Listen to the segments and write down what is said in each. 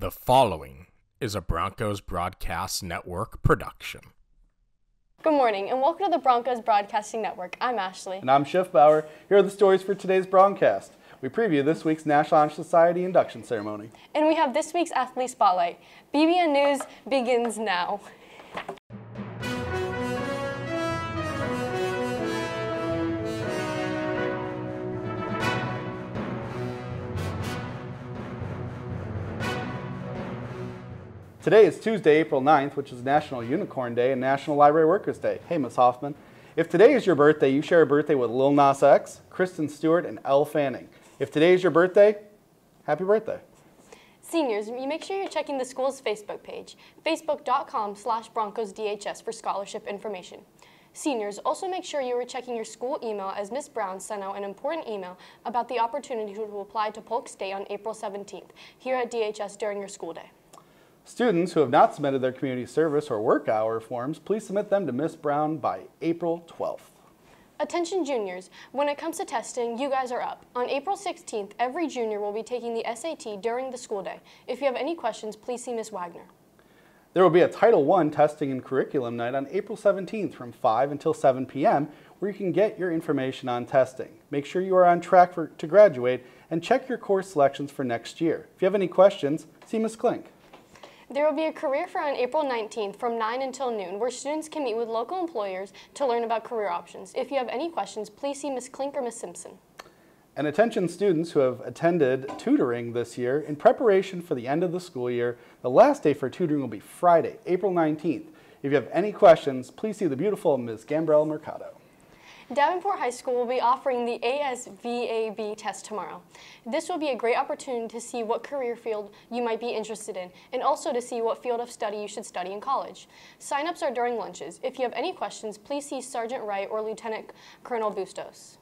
The following is a Broncos Broadcast Network production. Good morning and welcome to the Broncos Broadcasting Network. I'm Ashley. And I'm Schiffbauer. Here are the stories for today's broadcast. We preview this week's National Honor Society induction ceremony. And we have this week's Athlete Spotlight. BBN News begins now. Today is Tuesday, April 9th, which is National Unicorn Day and National Library Workers Day. Hey, Ms. Hoffman. If today is your birthday, you share a birthday with Lil Nas X, Kristen Stewart, and Elle Fanning. If today is your birthday, happy birthday. Seniors, you make sure you're checking the school's Facebook page, facebook.com/BroncosDHS for scholarship information. Seniors, also make sure you are checking your school email as Ms. Brown sent out an important email about the opportunity to apply to Polk State on April 17th here at DHS during your school day. Students who have not submitted their community service or work hour forms, please submit them to Ms. Brown by April 12th. Attention juniors, when it comes to testing, you guys are up. On April 16th, every junior will be taking the SAT during the school day. If you have any questions, please see Ms. Wagner. There will be a Title I testing and curriculum night on April 17th from 5 until 7 p.m. where you can get your information on testing. Make sure you are on track to graduate and check your course selections for next year. If you have any questions, see Ms. Klink. There will be a career fair on April 19th from 9 until noon where students can meet with local employers to learn about career options. If you have any questions, please see Ms. Klink or Ms. Simpson. And attention students who have attended tutoring this year, in preparation for the end of the school year, the last day for tutoring will be Friday, April 19th. If you have any questions, please see the beautiful Ms. Gambrell Mercado. Davenport High School will be offering the ASVAB test tomorrow. This will be a great opportunity to see what career field you might be interested in and also to see what field of study you should study in college. Sign-ups are during lunches. If you have any questions, please see Sergeant Wright or Lieutenant Colonel Bustos.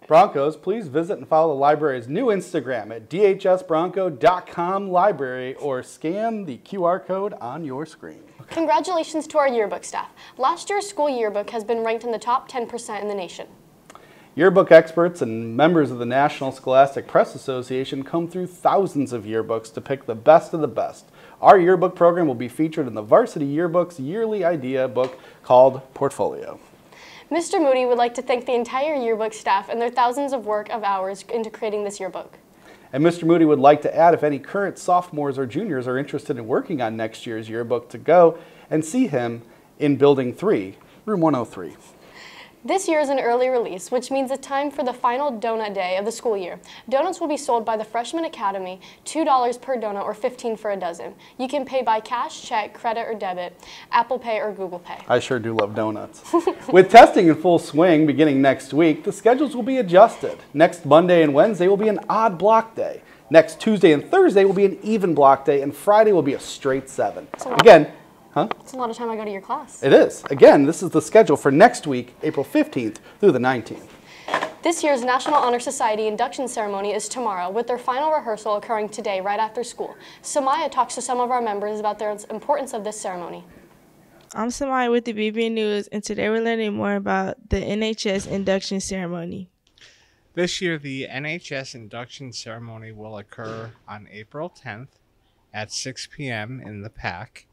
Broncos, please visit and follow the library's new Instagram at dhsbronco.com/library or scan the QR code on your screen. Congratulations to our yearbook staff. Last year's school yearbook has been ranked in the top 10% in the nation. Yearbook experts and members of the National Scholastic Press Association comb through thousands of yearbooks to pick the best of the best. Our yearbook program will be featured in the Varsity Yearbook's yearly idea book called Portfolio. Mr. Moody would like to thank the entire yearbook staff and their thousands of work of hours into creating this yearbook. And Mr. Moody would like to add if any current sophomores or juniors are interested in working on next year's yearbook to go and see him in Building 3, Room 103. This year is an early release, which means it's time for the final donut day of the school year. Donuts will be sold by the Freshman Academy, $2 per donut or $15 for a dozen. You can pay by cash, check, credit or debit, Apple Pay or Google Pay. I sure do love donuts. With testing in full swing beginning next week, the schedules will be adjusted. Next Monday and Wednesday will be an odd block day. Next Tuesday and Thursday will be an even block day, and Friday will be a straight 7. Again, It's a lot of time I go to your class. It is. Again, this is the schedule for next week, April 15th through the 19th. This year's National Honor Society induction ceremony is tomorrow, with their final rehearsal occurring today right after school. Samaya talks to some of our members about the importance of this ceremony. I'm Samaya with the BBN News, and today we're learning more about the NHS induction ceremony. This year, the NHS induction ceremony will occur on April 10th at 6 p.m. in the PAC.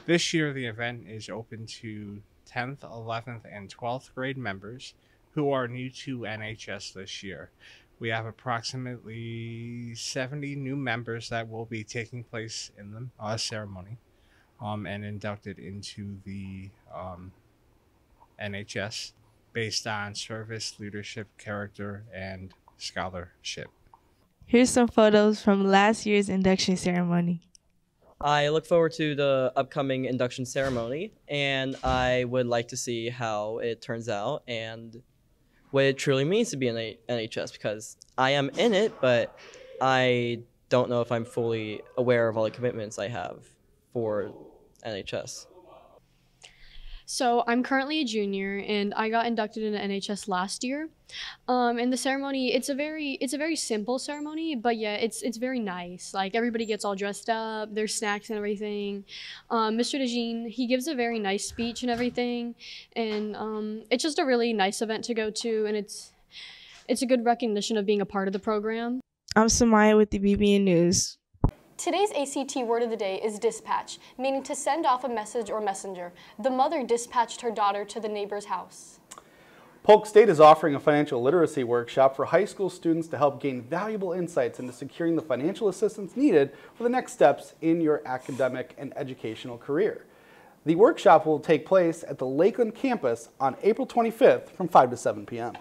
This year, the event is open to 10th, 11th, and 12th grade members who are new to NHS this year. We have approximately 70 new members that will be taking place in the ceremony and inducted into the NHS based on service, leadership, character, and scholarship. Here's some photos from last year's induction ceremony. I look forward to the upcoming induction ceremony, and I would like to see how it turns out and what it truly means to be in NHS, because I am in it, but I don't know if I'm fully aware of all the commitments I have for NHS. So I'm currently a junior, and I got inducted into NHS last year. And the ceremony, it's a very simple ceremony, but yeah, it's very nice. Like, everybody gets all dressed up, there's snacks and everything. Mr. DeJean, he gives a very nice speech and everything, and it's just a really nice event to go to, and it's a good recognition of being a part of the program. I'm Samaya with the BBN News. Today's ACT word of the day is dispatch, meaning to send off a message or messenger. The mother dispatched her daughter to the neighbor's house. Polk State is offering a financial literacy workshop for high school students to help gain valuable insights into securing the financial assistance needed for the next steps in your academic and educational career. The workshop will take place at the Lakeland campus on April 25th from 5 to 7 p.m.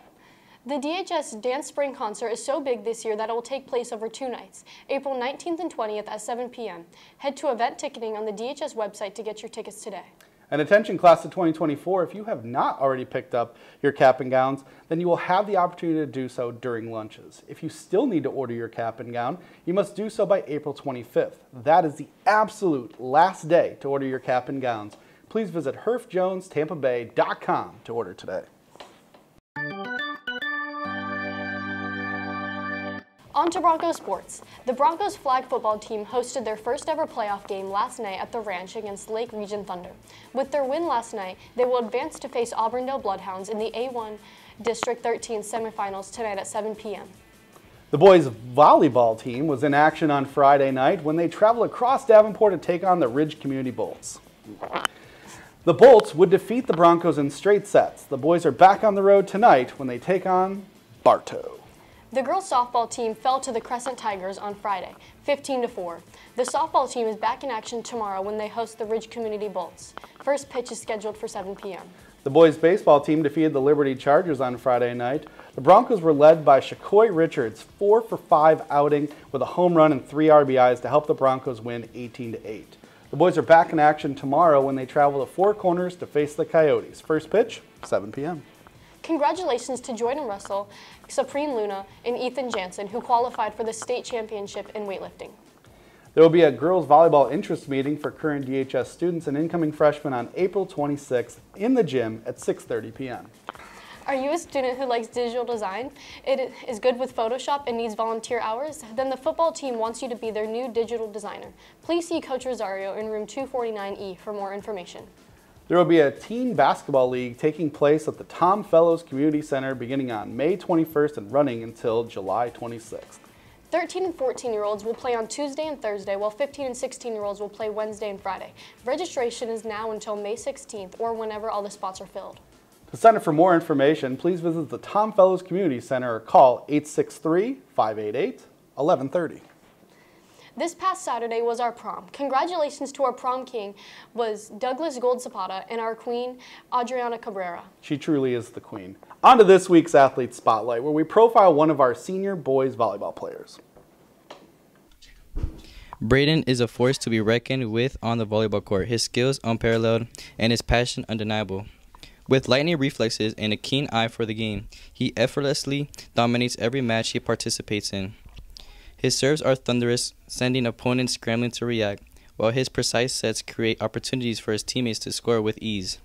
The DHS Dance Spring Concert is so big this year that it will take place over 2 nights, April 19th and 20th at 7 p.m. Head to event ticketing on the DHS website to get your tickets today. And attention class of 2024, if you have not already picked up your cap and gowns, then you will have the opportunity to do so during lunches. If you still need to order your cap and gown, you must do so by April 25th. That is the absolute last day to order your cap and gowns. Please visit herfjonestampabay.com to order today. On to Broncos sports. The Broncos flag football team hosted their first ever playoff game last night at the Ranch against Lake Region Thunder. With their win last night, they will advance to face Auburndale Bloodhounds in the A1 District 13 semifinals tonight at 7 p.m. The boys volleyball team was in action on Friday night when they traveled across Davenport to take on the Ridge Community Bolts. The Bolts would defeat the Broncos in straight sets. The boys are back on the road tonight when they take on Bartow. The girls softball team fell to the Crescent Tigers on Friday, 15-4. The softball team is back in action tomorrow when they host the Ridge Community Bolts. First pitch is scheduled for 7 p.m. The boys baseball team defeated the Liberty Chargers on Friday night. The Broncos were led by Shacoy Richards' 4-for-5 outing with a home run and 3 RBIs to help the Broncos win 18-8. The boys are back in action tomorrow when they travel to Four Corners to face the Coyotes. First pitch, 7 p.m. Congratulations to Jordan Russell, Supreme Luna, and Ethan Jansen, who qualified for the state championship in weightlifting. There will be a girls volleyball interest meeting for current DHS students and incoming freshmen on April 26th in the gym at 6:30 p.m. Are you a student who likes digital design? It is good with Photoshop and needs volunteer hours? Then the football team wants you to be their new digital designer. Please see Coach Rosario in room 249E for more information. There will be a teen basketball league taking place at the Tom Fellows Community Center beginning on May 21st and running until July 26th. 13 and 14-year-olds will play on Tuesday and Thursday, while 15 and 16-year-olds will play Wednesday and Friday. Registration is now until May 16th or whenever all the spots are filled. To sign up for more information, please visit the Tom Fellows Community Center or call 863-588-1130. This past Saturday was our prom. Congratulations to our prom king was Douglas Gold Zapata and our queen, Adriana Cabrera. She truly is the queen. On to this week's Athlete Spotlight, where we profile one of our senior boys volleyball players. Braden is a force to be reckoned with on the volleyball court. His skills unparalleled and his passion undeniable. With lightning reflexes and a keen eye for the game, he effortlessly dominates every match he participates in. His serves are thunderous, sending opponents scrambling to react, while his precise sets create opportunities for his teammates to score with ease.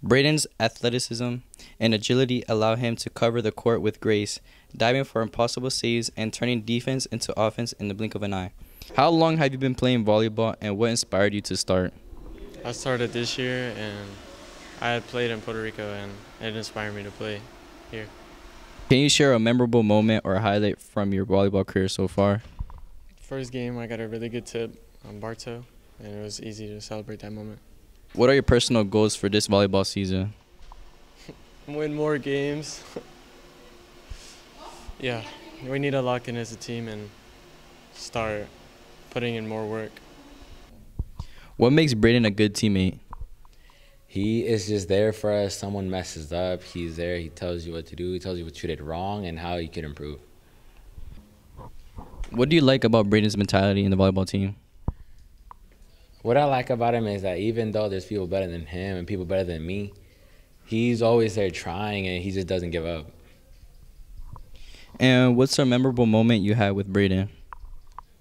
Braden's athleticism and agility allow him to cover the court with grace, diving for impossible saves and turning defense into offense in the blink of an eye. How long have you been playing volleyball, and what inspired you to start? I started this year, and I had played in Puerto Rico, and it inspired me to play here. Can you share a memorable moment or highlight from your volleyball career so far? First game, I got a really good tip on Bartow, and it was easy to celebrate that moment. What are your personal goals for this volleyball season? Win more games. Yeah, we need to lock in as a team and start putting in more work. What makes Braden a good teammate? He is just there for us. Someone messes up, he's there. He tells you what to do. He tells you what you did wrong and how you can improve. What do you like about Braden's mentality in the volleyball team? What I like about him is that even though there's people better than him and people better than me, he's always there trying, and he just doesn't give up. And what's a memorable moment you had with Braden?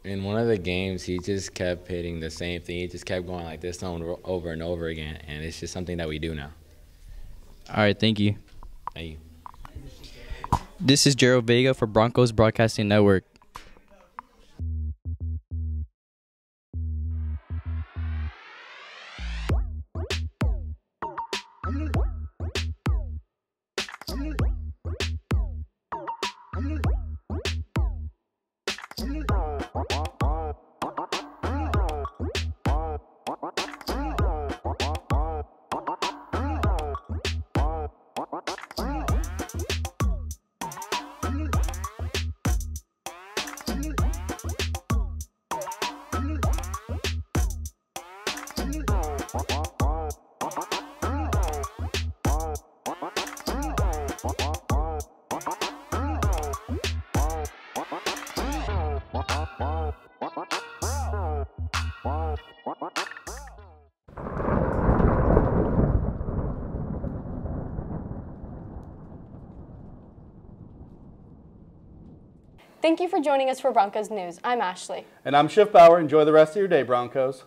In one of the games, he just kept hitting the same thing. He just kept going like this over and over again, and it's just something that we do now. All right, thank you. Thank you. This is Gerald Vega for Broncos Broadcasting Network. Thank you for joining us for Broncos News. I'm Ashley. And I'm Schiff Bauer. Enjoy the rest of your day, Broncos.